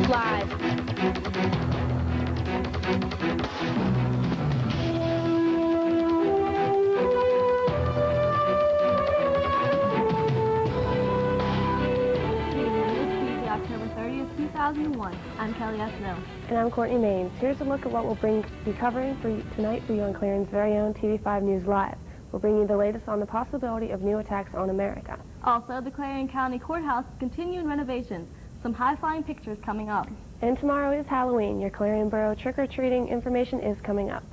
News Live. October 30th, 2001. I'm Kelly Snow. And I'm Courtney Maines. Here's a look at what we'll be covering for you tonight for you on Clarion's very own TV5 News Live. We'll bring you the latest on the possibility of new attacks on America. Also, the Clarion County Courthouse is continuing renovations. Some high-flying pictures coming up. And tomorrow is Halloween. Your Clarion Borough trick-or-treating information is coming up.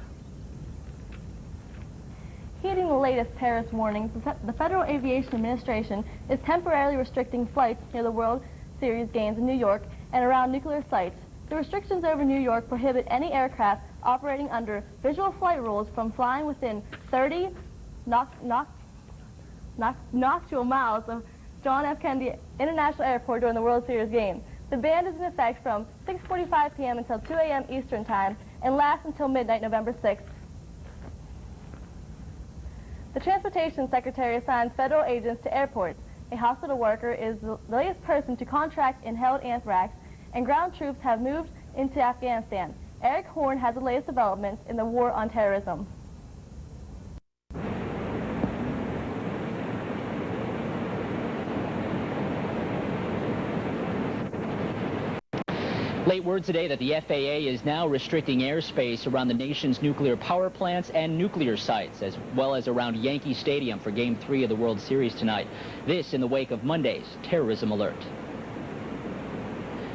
Heeding the latest terrorist warnings, the Federal Aviation Administration is temporarily restricting flights near the World Series games in New York and around nuclear sites. The restrictions over New York prohibit any aircraft operating under visual flight rules from flying within 30 nautical miles of John F. Kennedy International Airport during the World Series game. The ban is in effect from 6:45 p.m. until 2 a.m. Eastern Time and lasts until midnight November 6th. The Transportation Secretary assigns federal agents to airports. A hospital worker is the latest person to contract inhaled anthrax, and ground troops have moved into Afghanistan. Eric Horn has the latest developments in the war on terrorism. Late word today that the FAA is now restricting airspace around the nation's nuclear power plants and nuclear sites, as well as around Yankee Stadium for Game 3 of the World Series tonight. This in the wake of Monday's terrorism alert.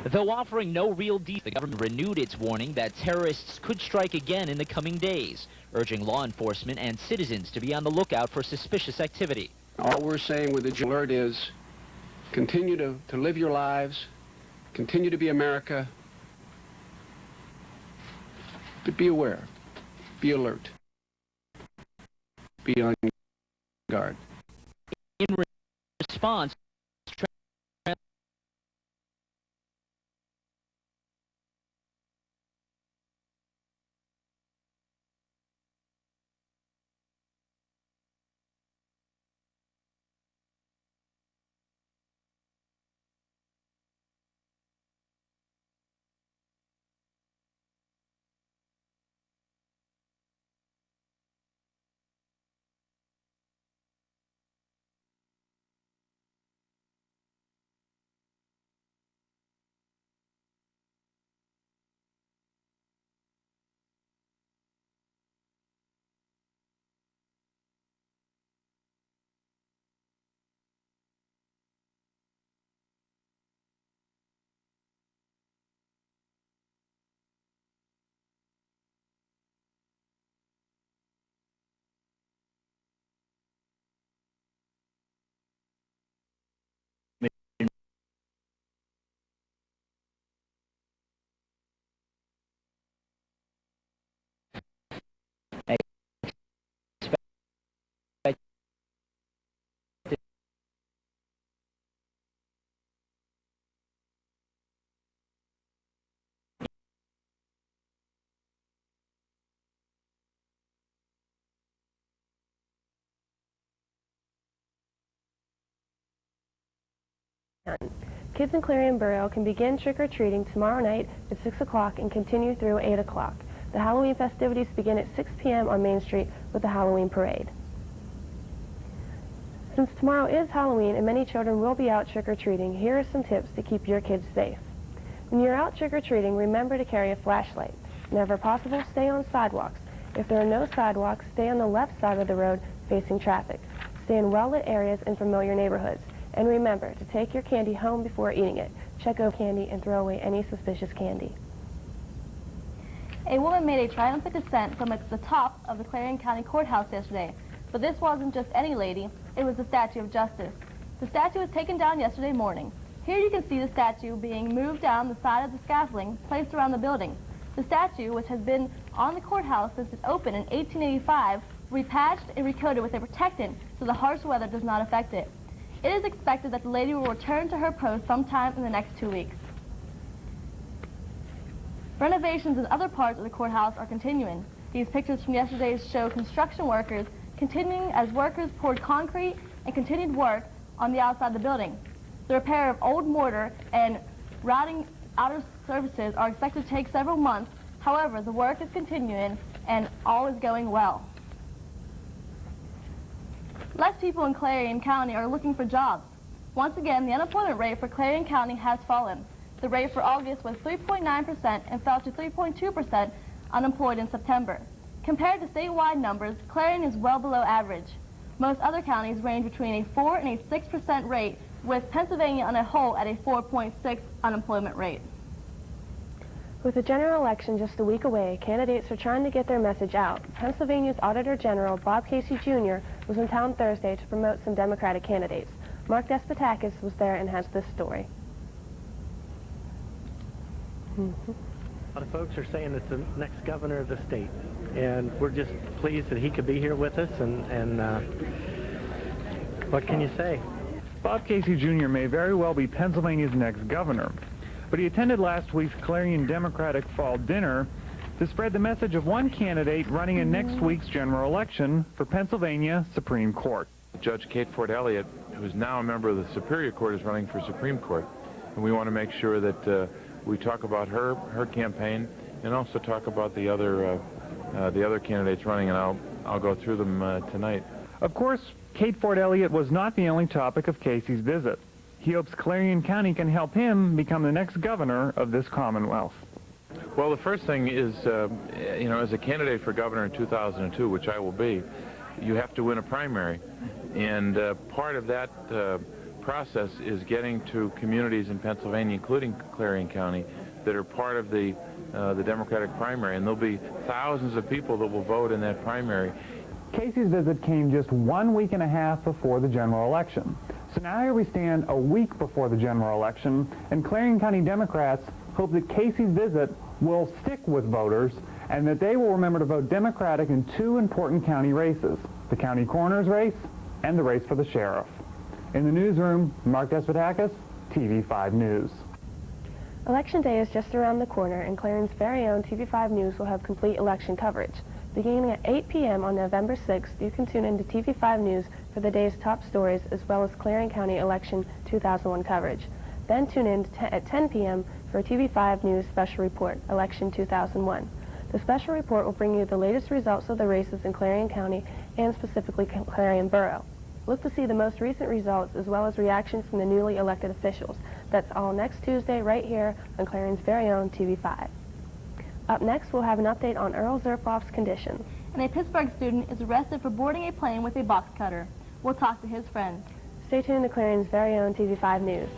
Though offering no real details, the government renewed its warning that terrorists could strike again in the coming days, urging law enforcement and citizens to be on the lookout for suspicious activity. All we're saying with the alert is continue to live your lives, continue to be America, but be aware, be alert, be on guard. In response, Kids in Clarion Borough can begin trick-or-treating tomorrow night at 6 o'clock and continue through 8 o'clock. The Halloween festivities begin at 6 p.m. on Main Street with the Halloween parade. Since tomorrow is Halloween and many children will be out trick-or-treating, here are some tips to keep your kids safe. When you're out trick-or-treating, remember to carry a flashlight. Whenever possible, stay on sidewalks. If there are no sidewalks, stay on the left side of the road facing traffic. Stay in well-lit areas in familiar neighborhoods. And remember to take your candy home before eating it. Check over candy and throw away any suspicious candy. A woman made a triumphant descent from the top of the Clarion County Courthouse yesterday. But this wasn't just any lady, it was the Statue of Justice. The statue was taken down yesterday morning. Here you can see the statue being moved down the side of the scaffolding placed around the building. The statue, which has been on the courthouse since it opened in 1885, will be patched and recoated with a protectant so the harsh weather does not affect it. It is expected that the lady will return to her post sometime in the next 2 weeks. Renovations in other parts of the courthouse are continuing. These pictures from yesterday show construction workers continuing as workers poured concrete and continued work on the outside of the building. The repair of old mortar and routing outer services are expected to take several months. However, the work is continuing and all is going well. Less people in Clarion County are looking for jobs. Once again, the unemployment rate for Clarion County has fallen. The rate for August was 3.9% and fell to 3.2% unemployed in September. Compared to statewide numbers, Clarion is well below average. Most other counties range between a 4 and a 6% rate, with Pennsylvania on a whole at a 4.6 unemployment rate. With the general election just a week away, candidates are trying to get their message out. Pennsylvania's Auditor General, Bob Casey Jr., was in town Thursday to promote some Democratic candidates. Mark Despotakis was there and has this story. A lot of folks are saying it's the next governor of the state, and we're just pleased that he could be here with us, and what can you say? Bob Casey Jr. may very well be Pennsylvania's next governor, but he attended last week's Clarion Democratic Fall Dinner to spread the message of one candidate running in next week's general election for Pennsylvania Supreme Court. Judge Kate Ford Elliott, who is now a member of the Superior Court, is running for Supreme Court, and we want to make sure that we talk about her campaign and also talk about the other candidates running, and I'll go through them tonight. Of course, Kate Ford Elliott was not the only topic of Casey's visit. He hopes Clarion County can help him become the next governor of this Commonwealth. Well, the first thing is, you know, as a candidate for governor in 2002, which I will be, you have to win a primary, and part of that process is getting to communities in Pennsylvania, including Clarion County, that are part of the Democratic primary, and there'll be thousands of people that will vote in that primary. Casey's visit came just 1 week and a half before the general election. So now here we stand a week before the general election, and Clarion County Democrats hope that Casey's visit will stick with voters and that they will remember to vote Democratic in two important county races, the county coroner's race and the race for the sheriff. In the newsroom, Mark Despotakis, TV5 News. Election day is just around the corner, and Clarion's very own TV5 News will have complete election coverage. Beginning at 8 p.m. on November 6th, you can tune into TV5 News for the day's top stories as well as Clarion County Election 2001 coverage. Then tune in at 10 p.m. for a TV5 News special report, Election 2001. The special report will bring you the latest results of the races in Clarion County and specifically Clarion Borough. Look to see the most recent results as well as reactions from the newly elected officials. That's all next Tuesday right here on Clarion's very own TV5. Up next, we'll have an update on Earl Zerpoff's condition. And a Pittsburgh student is arrested for boarding a plane with a box cutter. We'll talk to his friends. Stay tuned to Clarion's very own TV5 News.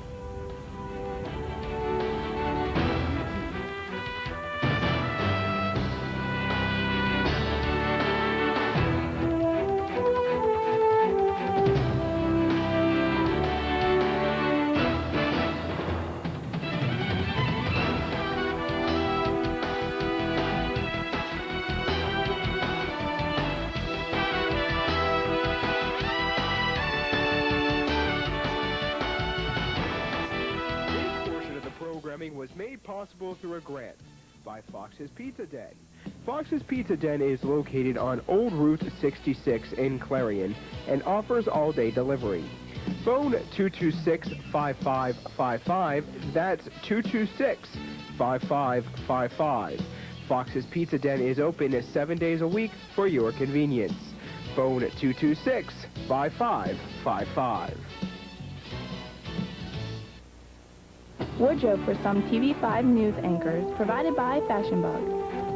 Was made possible through a grant by Fox's Pizza Den. Fox's Pizza Den is located on Old Route 66 in Clarion and offers all-day delivery. Phone 226-5555. That's 226-5555. Fox's Pizza Den is open 7 days a week for your convenience. Phone 226-5555. Wardrobe for some TV5 News anchors provided by Fashion Bug,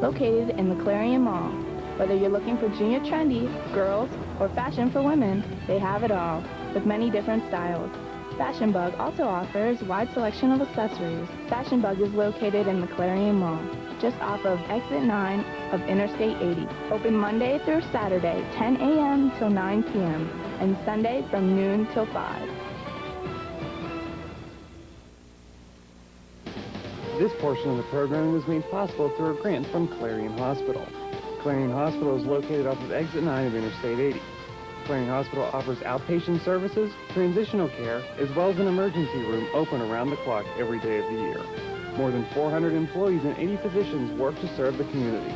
located in the Clarion Mall. Whether you're looking for junior trendy, girls, or fashion for women, they have it all, with many different styles. Fashion Bug also offers a wide selection of accessories. Fashion Bug is located in the Clarion Mall, just off of Exit 9 of Interstate 80. Open Monday through Saturday, 10 a.m. till 9 p.m., and Sunday from noon till 5. This portion of the program was made possible through a grant from Clarion Hospital. Clarion Hospital is located off of Exit 9 of Interstate 80. Clarion Hospital offers outpatient services, transitional care, as well as an emergency room open around the clock every day of the year. More than 400 employees and 80 physicians work to serve the community.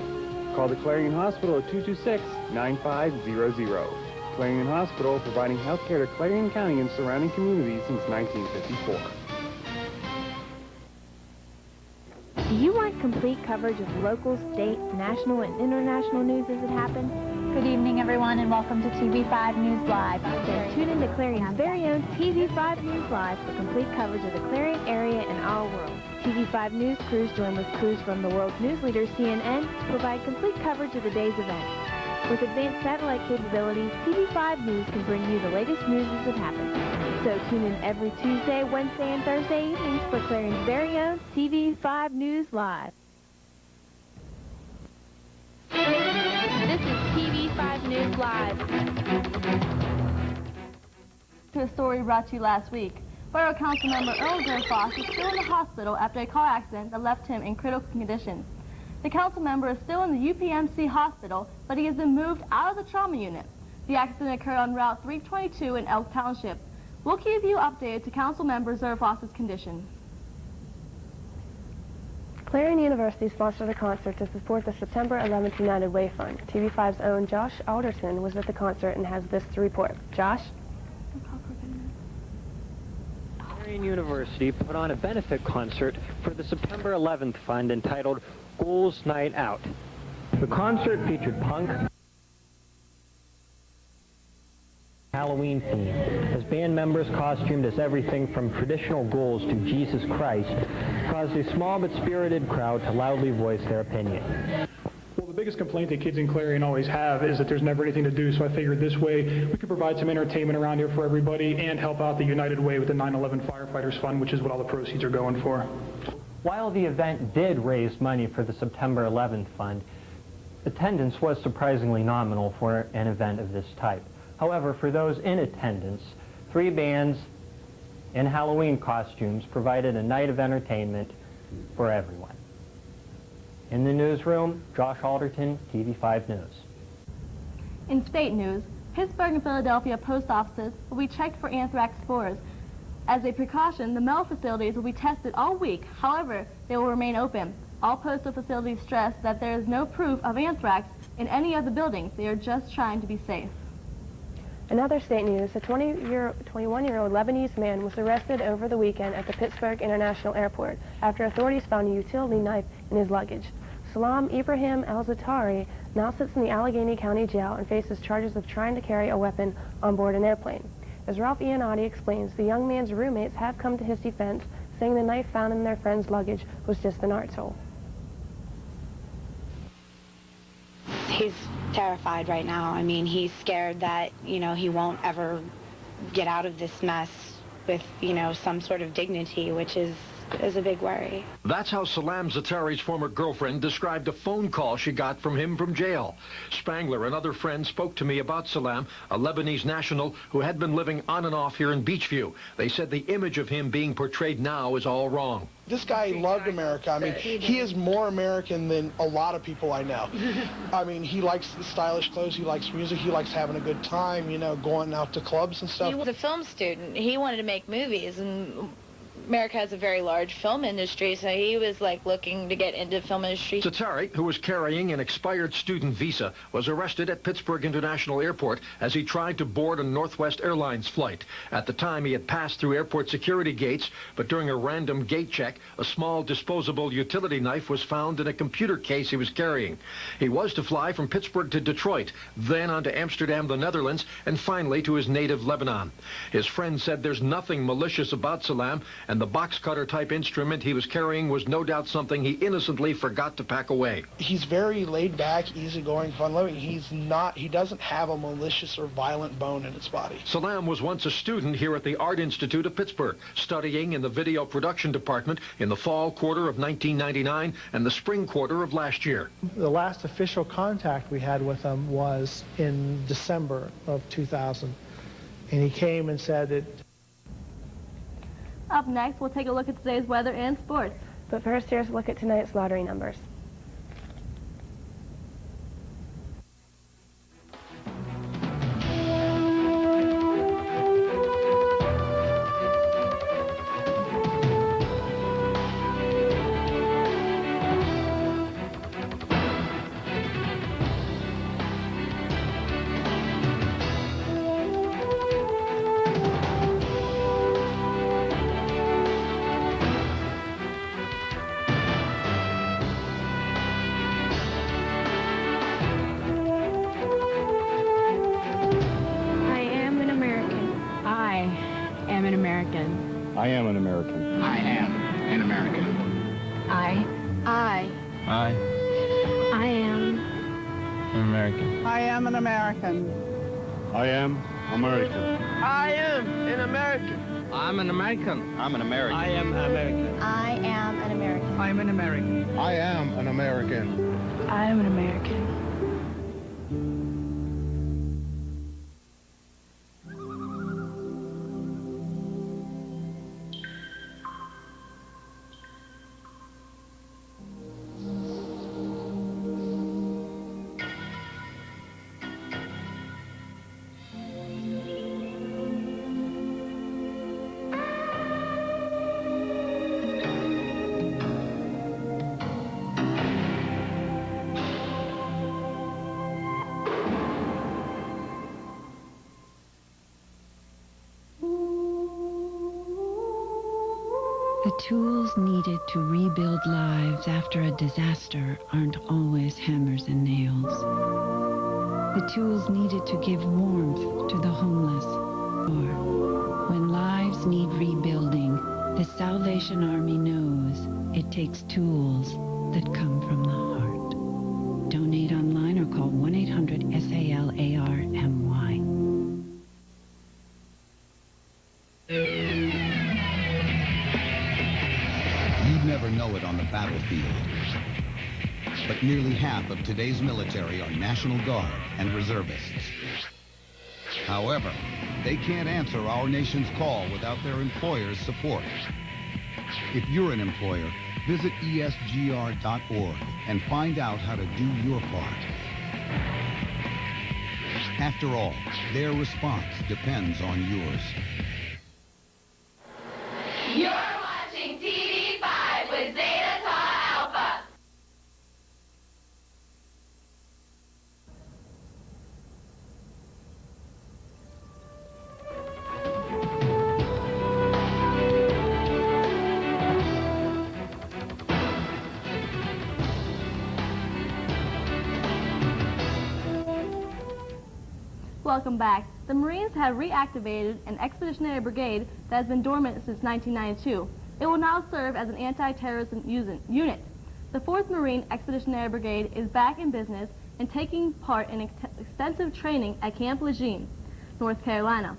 Call the Clarion Hospital at 226-9500. Clarion Hospital, providing health care to Clarion County and surrounding communities since 1954. you want complete coverage of local, state, national, and international news as it happens? Good evening, everyone, and welcome to TV5 News Live. Then tune in to Clarion's very own TV5 News Live for complete coverage of the Clarion area and our world. TV5 News crews join with crews from the world's news leader, CNN, to provide complete coverage of the day's events. With advanced satellite capabilities, TV5 News can bring you the latest news as it happens. So tune in every Tuesday, Wednesday, and Thursday evenings for Clarion's very own TV5 News Live. This is TV5 News Live. To a story brought to you last week. Borough Council member Earl Foss is still in the hospital after a car accident that left him in critical condition. The council member is still in the UPMC hospital, but he has been moved out of the trauma unit. The accident occurred on Route 322 in Elk Township. We'll keep you updated to council member Foss's condition. Clarion University sponsored a concert to support the September 11th United Way Fund. TV5's own Josh Alderson was at the concert and has this to report. Josh? Clarion University put on a benefit concert for the September 11th Fund entitled Ghouls Night Out. The concert featured punk, Halloween theme, as band members costumed as everything from traditional ghouls to Jesus Christ caused a small but spirited crowd to loudly voice their opinion. Well, the biggest complaint that kids in Clarion always have is that there's never anything to do, so I figured this way we could provide some entertainment around here for everybody and help out the United Way with the 9/11 Firefighters Fund, which is what all the proceeds are going for. While the event did raise money for the September 11th Fund, attendance was surprisingly nominal for an event of this type. However, for those in attendance, 3 bands in Halloween costumes provided a night of entertainment for everyone. In the newsroom, Josh Alderton, TV5 News. In state news, Pittsburgh and Philadelphia post offices will be checked for anthrax spores. As a precaution, the mail facilities will be tested all week. However, they will remain open. All postal facilities stress that there is no proof of anthrax in any of the buildings. They are just trying to be safe. In other state news, a 21-year-old Lebanese man was arrested over the weekend at the Pittsburgh International Airport after authorities found a utility knife in his luggage. Salam Ibrahim al-Zatari now sits in the Allegheny County Jail and faces charges of trying to carry a weapon on board an airplane. As Ralph Iannotti explains, the young man's roommates have come to his defense, saying the knife found in their friend's luggage was just an art tool. He's terrified right now. I mean, he's scared that, he won't ever get out of this mess with, some sort of dignity, which is a big worry. That's how Salam Zatari's former girlfriend described a phone call she got from him from jail. Spangler and other friends spoke to me about Salam, a Lebanese national who had been living on and off here in Beachview. They said the image of him being portrayed now is all wrong. This guy loved America. I mean, he is more American than a lot of people I know. I mean, he likes the stylish clothes, he likes music, he likes having a good time, going out to clubs and stuff. He was a film student. He wanted to make movies, and America has a very large film industry, so he was looking to get into film industry. Zatari, who was carrying an expired student visa, was arrested at Pittsburgh International Airport as he tried to board a Northwest Airlines flight. At the time, he had passed through airport security gates, but during a random gate check, a small disposable utility knife was found in a computer case he was carrying. He was to fly from Pittsburgh to Detroit, then on to Amsterdam, the Netherlands, and finally to his native Lebanon. His friend said there's nothing malicious about Salam, and the box cutter type instrument he was carrying was no doubt something he innocently forgot to pack away. He's very laid back, easygoing, fun-loving. He doesn't have a malicious or violent bone in his body. Salam was once a student here at the Art Institute of Pittsburgh, studying in the video production department in the fall quarter of 1999 and the spring quarter of last year. The last official contact we had with him was in December of 2000, and he came and said that. Up next, we'll take a look at today's weather and sports. But first, here's a look at tonight's lottery numbers. I am an American. I am an American. I am An American. I am an American. I am American. I am an American. I'm an American. I'm an American. I am American. I am an American. I'm an American. I am an American. I am an American. The tools needed to rebuild lives after a disaster aren't always hammers and nails. The tools needed to give warmth to the homeless. Or when lives need rebuilding, the Salvation Army knows it takes tools that come from the heart. Donate online or call 1-800-SALARMY. You'd never know it on the battlefield, but nearly half of today's military are National Guard and reservists. However, they can't answer our nation's call without their employer's support. If you're an employer, visit esgr.org and find out how to do your part. After all, their response depends on yours. You're watching TV5 with Zeta Tau Alpha. Welcome back. The Marines have reactivated an expeditionary brigade that has been dormant since 1992. It will now serve as an anti-terrorism unit. The 4th Marine Expeditionary Brigade is back in business and taking part in extensive training at Camp Lejeune, North Carolina.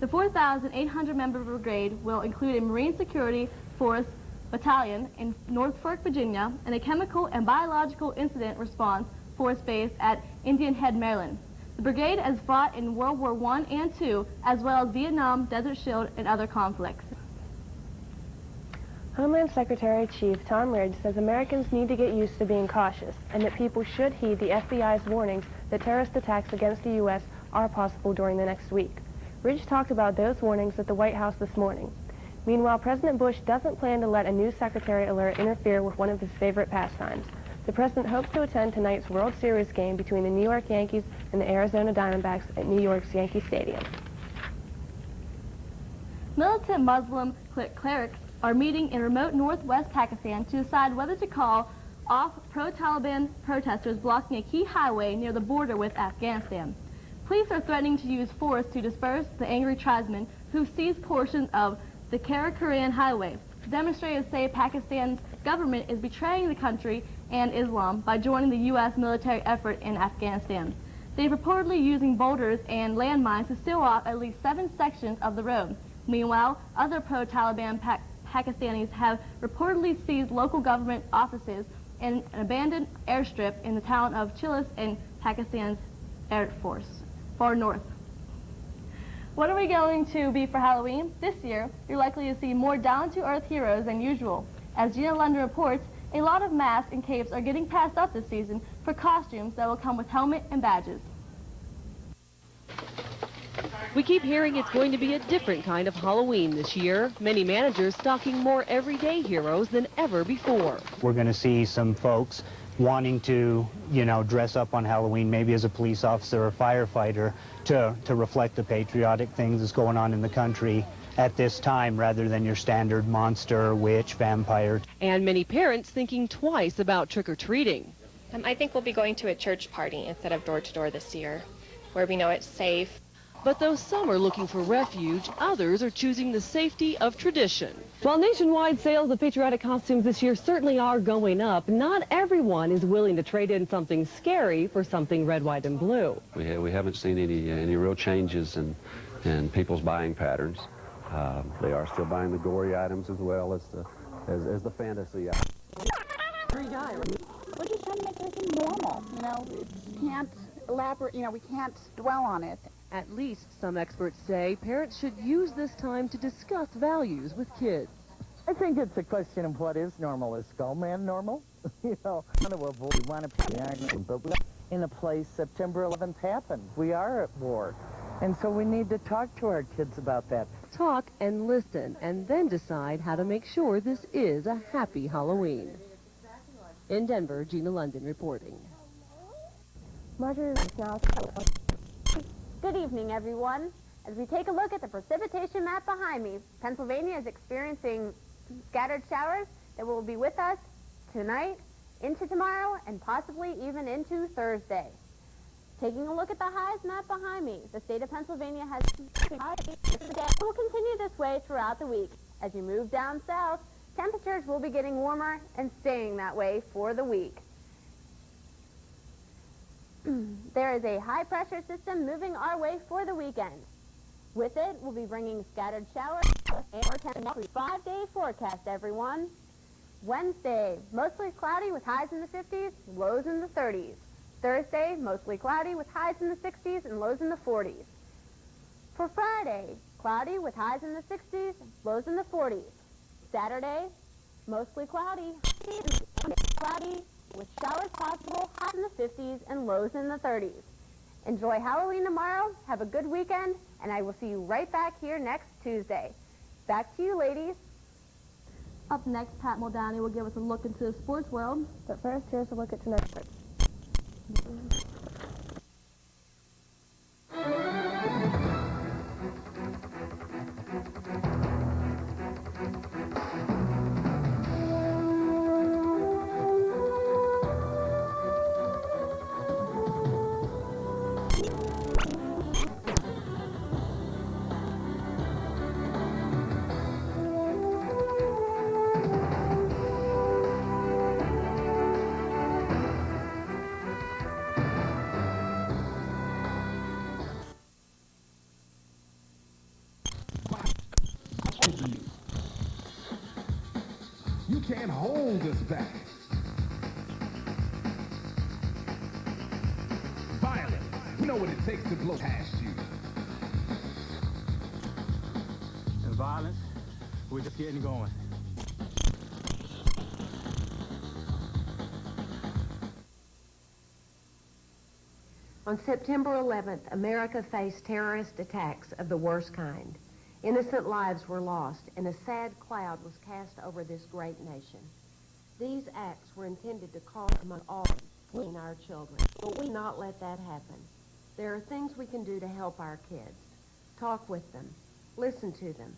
The 4,800-member brigade will include a Marine Security Force battalion in Norfolk, Virginia, and a chemical and biological incident response force base at Indian Head, Maryland. The brigade has fought in World War I and II, as well as Vietnam, Desert Shield, and other conflicts. Homeland Secretary Chief Tom Ridge says Americans need to get used to being cautious and that people should heed the FBI's warnings that terrorist attacks against the U.S. are possible during the next week. Ridge talked about those warnings at the White House this morning. Meanwhile, President Bush doesn't plan to let a new secretary alert interfere with one of his favorite pastimes. The president hopes to attend tonight's World Series game between the New York Yankees and the Arizona Diamondbacks at New York's Yankee Stadium. Militant Muslim clerics are meeting in remote northwest Pakistan to decide whether to call off pro-Taliban protesters blocking a key highway near the border with Afghanistan. Police are threatening to use force to disperse the angry tribesmen who've seized portions of the Clarion highway. Demonstrators say Pakistan's government is betraying the country and Islam by joining the U.S. military effort in Afghanistan. They're reportedly using boulders and landmines to seal off at least 7 sections of the road. Meanwhile, other pro-Taliban Pakistanis have reportedly seized local government offices in an abandoned airstrip in the town of Chilis in Pakistan's Air Force, far north. What are we going to be for Halloween? This year, you're likely to see more down-to-earth heroes than usual. As Gina London reports, a lot of masks and capes are getting passed up this season for costumes that will come with helmet and badges. We keep hearing it's going to be a different kind of Halloween this year. Many managers stocking more everyday heroes than ever before. We're going to see some folks wanting to, dress up on Halloween, maybe as a police officer or firefighter, to reflect the patriotic things that's going on in the country at this time, rather than your standard monster, witch, vampire. And many parents thinking twice about trick-or-treating. I think we'll be going to a church party instead of door-to-door this year, where we know it's safe. But though some are looking for refuge, others are choosing the safety of tradition. While nationwide sales of patriotic costumes this year certainly are going up, not everyone is willing to trade in something scary for something red, white, and blue. We haven't seen any real changes in people's buying patterns. They are still buying the gory items as well as the fantasy items. We're just trying to make everything normal. You know, we can't elaborate. You know, we can't dwell on it. At least, some experts say, parents should use this time to discuss values with kids. I think it's a question of what is normal. Is Skullman normal? You know, we want to avoid, we want to be arguing, but we're in a place September 11th happened. We are at war. And so we need to talk to our kids about that. Talk and listen, and then decide how to make sure this is a happy Halloween. In Denver, Gina London reporting. Good evening, everyone. As we take a look at the precipitation map behind me, Pennsylvania is experiencing scattered showers that will be with us tonight, into tomorrow, and possibly even into Thursday. Taking a look at the highs map behind me, the state of Pennsylvania has will continue this way throughout the week. As you move down south, temperatures will be getting warmer and staying that way for the week. There is a high-pressure system moving our way for the weekend. With it, we'll be bringing scattered showers and a 5-day forecast, everyone. Wednesday, mostly cloudy with highs in the 50s, lows in the 30s. Thursday, mostly cloudy with highs in the 60s and lows in the 40s. For Friday, cloudy with highs in the 60s, lows in the 40s. Saturday, mostly cloudy with showers possible, highs in the 50s and lows in the 30s. Enjoy Halloween tomorrow, have a good weekend, and I will see you right back here next Tuesday. Back to you, ladies. Up next, Pat Muldowney will give us a look into the sports world. But first, here's a look at tonight's sports. You can't hold us back. Violence. You know what it takes to blow past you. And violence, we're just getting going. On September 11th, America faced terrorist attacks of the worst kind. Innocent lives were lost, and a sad cloud was cast over this great nation. These acts were intended to cause among all our children, but we not let that happen. There are things we can do to help our kids. Talk with them, listen to them,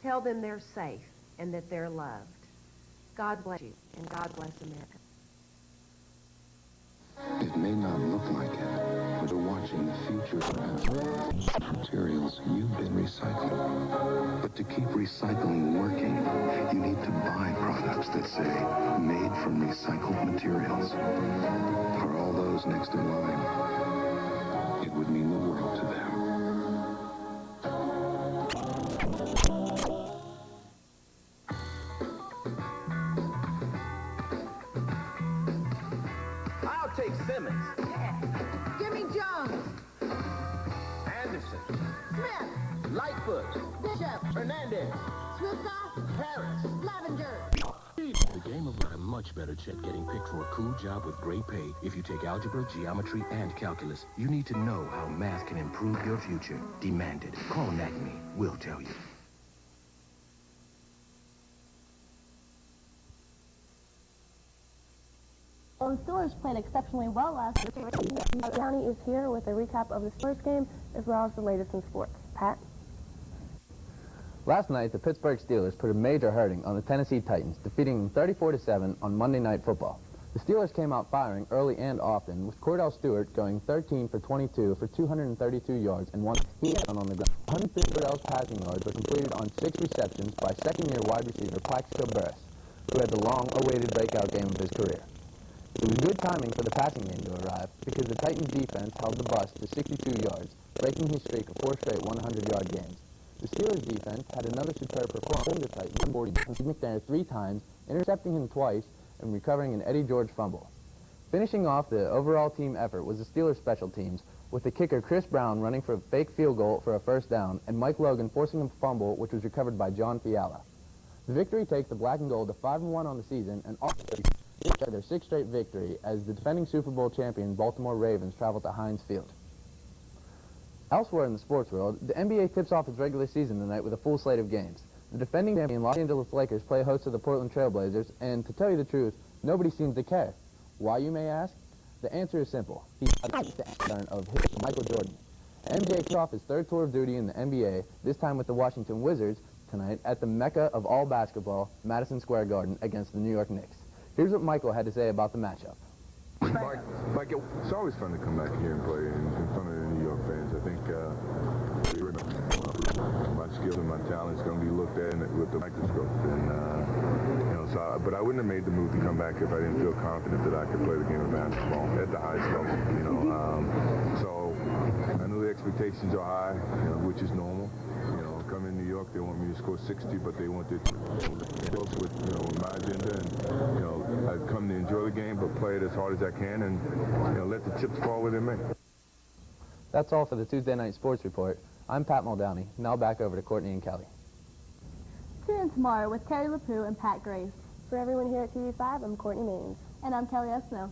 tell them they're safe and that they're loved. God bless you, and God bless America. It may not look like it, but you're watching the future of materials you've been recycling. But to keep recycling working, you need to buy products that say, made from recycled materials. For all those next in line, it would mean the world to them. Take Simmons. Yeah. Give me Jones. Anderson. Smith. Lightfoot. Bishop. Hernandez. Swifka. Harris. Lavender. The game of a much better chance getting picked for a cool job with great pay. If you take algebra, geometry, and calculus, you need to know how math can improve your future. Demand it. Call Anatomy. We'll tell you. Well, the Steelers played exceptionally well last year. Downey is here with a recap of the Steelers game as well as the latest in sports. Pat? Last night, the Pittsburgh Steelers put a major hurting on the Tennessee Titans, defeating them 34-7 on Monday Night Football. The Steelers came out firing early and often, with Cordell Stewart going 13 for 22 for 232 yards and one touchdown on the ground. 103 Cordell's passing yards were completed on 6 receptions by second-year wide receiver Plaxico Burress, who had the long-awaited breakout game of his career. It was good timing for the passing game to arrive because the Titans' defense held the bus to 62 yards, breaking his streak of 4 straight 100-yard games. The Steelers' defense had another superb performance. The Titans 40 McNair 3 times, intercepting him twice, and recovering an Eddie George fumble. Finishing off the overall team effort was the Steelers' special teams, with the kicker Chris Brown running for a fake field goal for a first down, and Mike Logan forcing a fumble, which was recovered by John Fiala. The victory takes the black and gold to 5-1 on the season, and also their 6th straight victory as the defending Super Bowl champion Baltimore Ravens travel to Heinz Field. Elsewhere in the sports world, the NBA tips off its regular season tonight with a full slate of games. The defending champion Los Angeles Lakers play host to the Portland Trail Blazers, and to tell you the truth, nobody seems to care. Why, you may ask? The answer is simple. He's the turn of Michael Jordan. MJ kicks off his 3rd tour of duty in the NBA, this time with the Washington Wizards, tonight at the mecca of all basketball, Madison Square Garden, against the New York Knicks. Here's what Michael had to say about the matchup. Mike, it's always fun to come back here and play in front of the New York fans. I think my skills and my talent is going to be looked at with the microscope. And, but I wouldn't have made the move to come back if I didn't feel confident that I could play the game of basketball at the highest level. So I know the expectations are high, which is normal. Come in New York, they want me to score 60, but they want it close with my agenda, and I've come to enjoy the game, but play it as hard as I can, and let the chips fall where they may. That's all for the Tuesday Night Sports Report. I'm Pat Muldowney. Now back over to Courtney and Kelly. Tune in tomorrow with Carrie LaPoo and Pat Grace. For everyone here at TV5, I'm Courtney Maines. And I'm Kelly S. Snow.